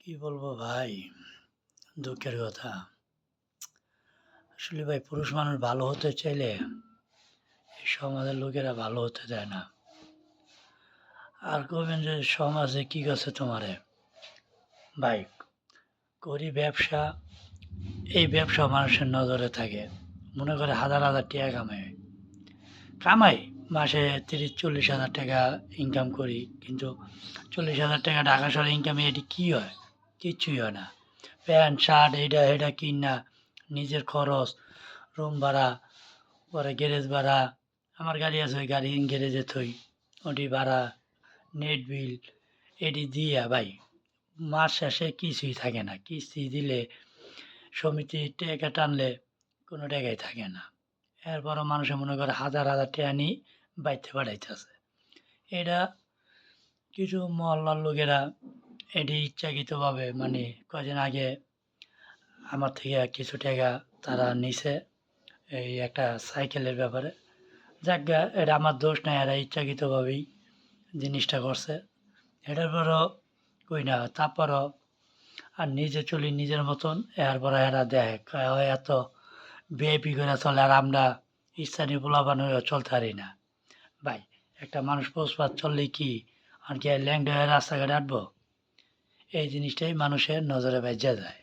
কি বলবো ভাই? দুঃখের কথা। আসলে ভাই পুরুষ মানুষ ভালো হতে চাইলে এই সমাজের লোকেরা ভালো হতে দেয় না। আর কবেন যে সমাজে কি করছে তোমারে? ভাই করি ব্যবসা, এই ব্যবসা মানুষের নজরে থাকে। মনে করে হাজার, হাজার টাকা কামাই। কামাই মাসে ৩০-৪০ হাজার টাকা ইনকাম করি। কিন্তু ৪০,০০০ টাকা ঢাকা শহরে ইনকামে এটি কি হয়? কিচ্ছুই হয় না। প্যান্ট, শার্ট এইটা সেইটা কিনা, নিজের খরচ, রুম ভাড়া, পরে গ্যারেজ ভাড়া। আমার গাড়ি আছে, ওই গাড়ি গ্যারেজে থই। ওটি ভাড়া, নেট বিল এটি দিয়া ভাই মাস শেষে কিছুই থাকে না। কিস্তি দিলে, সমিতির টাকা টানলে কোনো টাকাই থাকে না। এরপরও মানুষে মনে করে হাজার, হাজার টাকা নিয়ে বাইতে পাঠাইতেছে। এটা কিছু মহল্লার লোকেরা এটি ইচ্ছাকৃতভাবে মানে কয়দিন আগে আমার থেকে কিছু টাকা তারা নিছে এই একটা সাইকেলের ব্যাপারে। যাকগে এটা আমার দোষ নাই, এরা ইচ্ছাকৃতভাবেই জিনিসটা করছে। এটার পরও কই না, তারপরও আর নিজে চলি নিজের মতন। এরপরে এরা দেয় কয় ও এত ভিআইপি করে চলে আর আমরা স্থানীয় পোলাপান হয়েও চলতে পারি না। ভাই একটা মানুষ পোষপাত চললে কি আর কি ল্যাংটা হয়ে রাস্তাঘাটে হাঁটবো? এই জিনিসটাই মানুষের নজরে বাইজা যায়।